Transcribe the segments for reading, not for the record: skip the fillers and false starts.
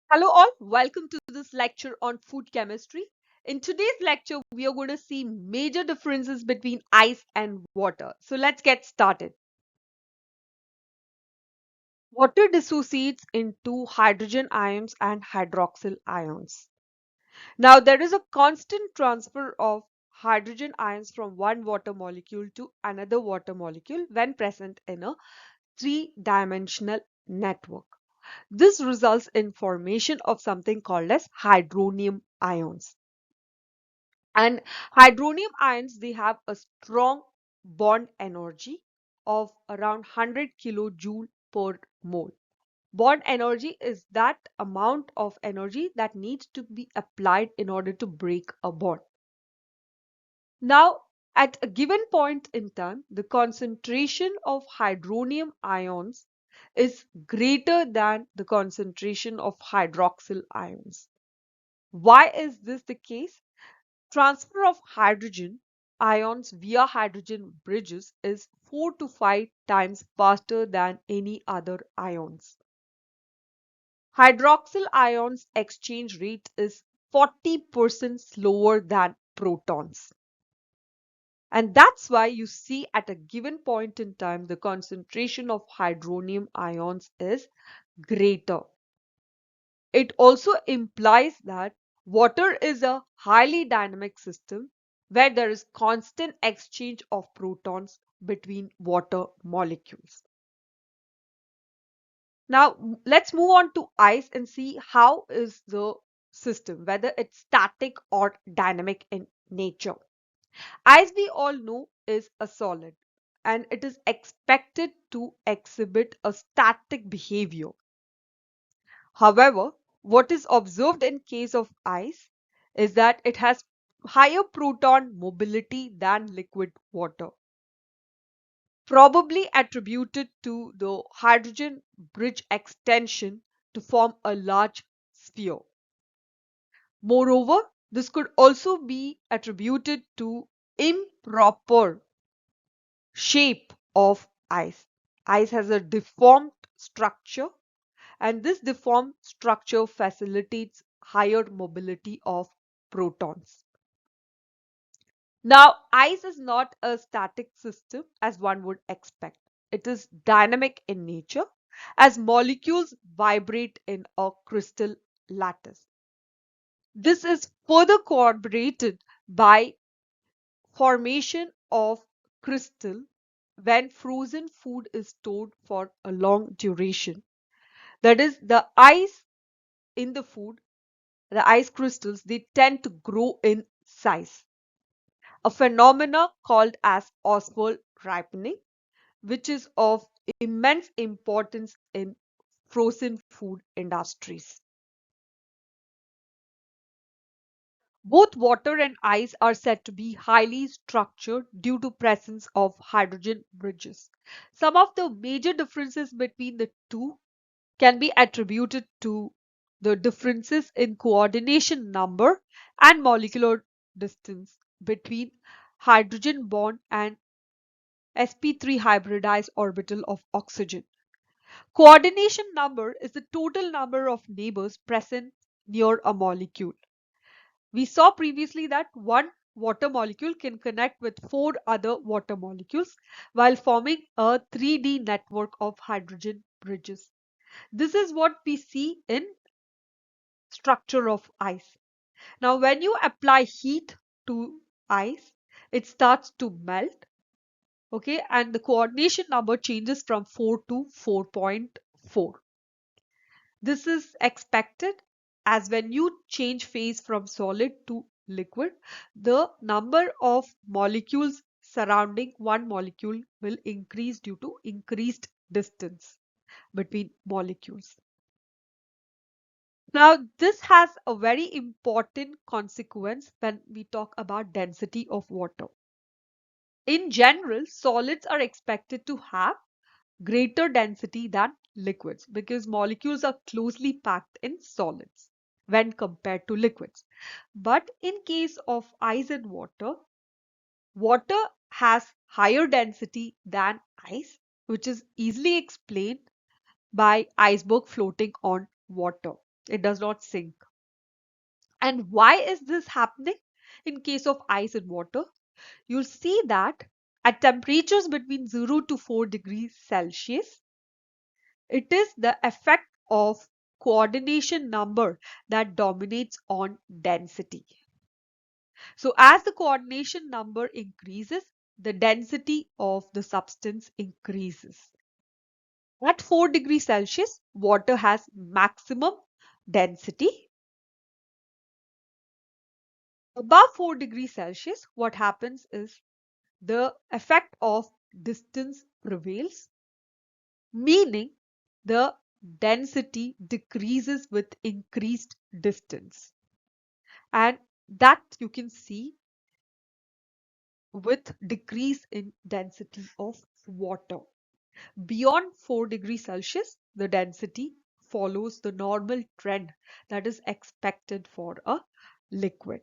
Hello all, welcome to this lecture on food chemistry. In today's lecture, we are going to see major differences between ice and water. So let's get started. Water dissociates into hydrogen ions and hydroxyl ions. Now there is a constant transfer of hydrogen ions from one water molecule to another water molecule when present in a three-dimensional network. This results in formation of something called as hydronium ions. And hydronium ions, they have a strong bond energy of around 100 kilojoule per mole. Bond energy is that amount of energy that needs to be applied in order to break a bond. Now, at a given point in time, the concentration of hydronium ions is greater than the concentration of hydroxyl ions. Why is this the case? Transfer of hydrogen ions via hydrogen bridges is 4 to 5 times faster than any other ions. Hydroxyl ions exchange rate is 40% slower than protons. And that's why you see at a given point in time the concentration of hydronium ions is greater. It also implies that water is a highly dynamic system where there is constant exchange of protons between water molecules. Now let's move on to ice and see how is the system, whether it's static or dynamic in nature. Ice, we all know, is a solid and it is expected to exhibit a static behavior. However, what is observed in case of ice is that it has higher proton mobility than liquid water, probably attributed to the hydrogen bridge extension to form a large sphere. Moreover, this could also be attributed to improper shape of ice. Ice has a deformed structure, and this deformed structure facilitates higher mobility of protons. Now, ice is not a static system as one would expect. It is dynamic in nature as molecules vibrate in a crystal lattice. This is further corroborated by formation of crystal when frozen food is stored for a long duration. That is, the ice in the food, the ice crystals, they tend to grow in size, a phenomena called as oswald ripening, which is of immense importance in frozen food industries. Both water and ice are said to be highly structured due to presence of hydrogen bridges. Some of the major differences between the two can be attributed to the differences in coordination number and molecular distance between hydrogen bond and sp3 hybridized orbital of oxygen. Coordination number is the total number of neighbors present near a molecule. We saw previously that one water molecule can connect with four other water molecules while forming a 3D network of hydrogen bridges. This is what we see in structure of ice. Now, when you apply heat to ice, it starts to melt, okay, and the coordination number changes from 4 to 4.4. This is expected as when you change phase from solid to liquid, the number of molecules surrounding one molecule will increase due to increased distance between molecules. Now, this has a very important consequence when we talk about density of water. In general, solids are expected to have greater density than liquids because molecules are closely packed in solids when compared to liquids. But in case of ice and water, water has higher density than ice, which is easily explained by iceberg floating on water. It does not sink. And why is this happening in case of ice and water? You'll see that at temperatures between 0 to 4 degrees Celsius, it is the effect of coordination number that dominates on density. So as the coordination number increases, the density of the substance increases. At 4 degrees Celsius, water has maximum density. Above 4 degrees Celsius, what happens is the effect of distance prevails, meaning the density decreases with increased distance. And that you can see with decrease in density of water. Beyond 4 degrees Celsius, the density follows the normal trend that is expected for a liquid.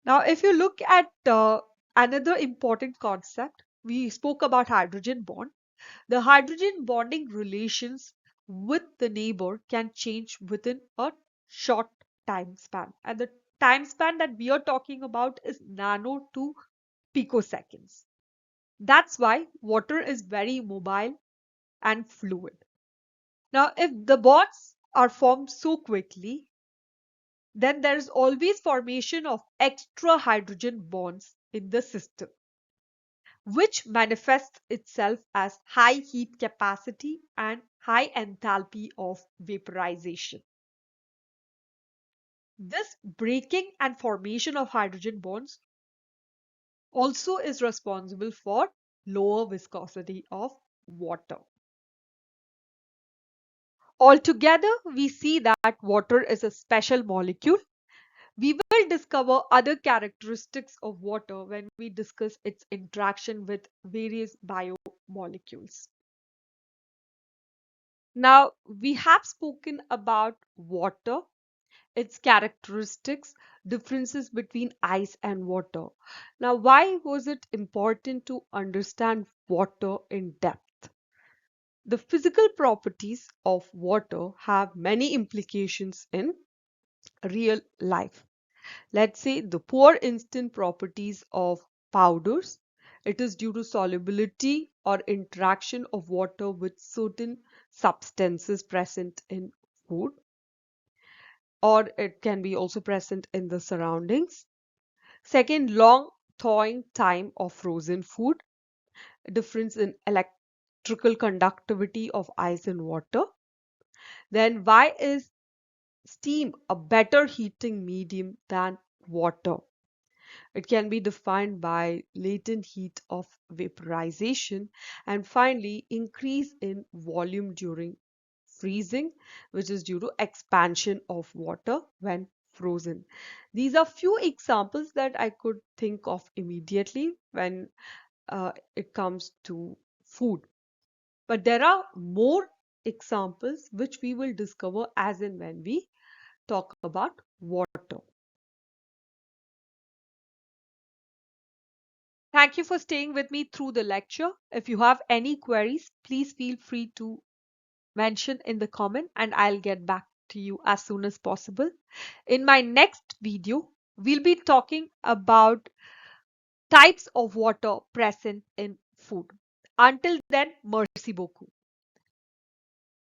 Now, if you look at another important concept, we spoke about hydrogen bond. The hydrogen bonding relations with the neighbor can change within a short time span. And the time span that we are talking about is nano to picoseconds. That's why water is very mobile and fluid. Now, if the bonds are formed so quickly, then there is always formation of extra hydrogen bonds in the system, which manifests itself as high heat capacity and high enthalpy of vaporization. This breaking and formation of hydrogen bonds also is responsible for lower viscosity of water. Altogether, we see that water is a special molecule. We will discover other characteristics of water when we discuss its interaction with various biomolecules. Now, we have spoken about water, its characteristics, differences between ice and water. Now, why was it important to understand water in depth? The physical properties of water have many implications in real life. Let's say the poor instant properties of powders. It is due to solubility or interaction of water with certain substances present in food, or it can be also present in the surroundings. Second, long thawing time of frozen food, difference in electrical conductivity of ice and water. Then why is steam a better heating medium than water? It can be defined by latent heat of vaporization, and finally increase in volume during freezing, which is due to expansion of water when frozen. These are few examples that I could think of immediately when it comes to food. But there are more examples which we will discover as and when we talk about water. Thank you for staying with me through the lecture. If you have any queries, please feel free to mention in the comment and I'll get back to you as soon as possible. In my next video, we'll be talking about types of water present in food. Until then, merci beaucoup.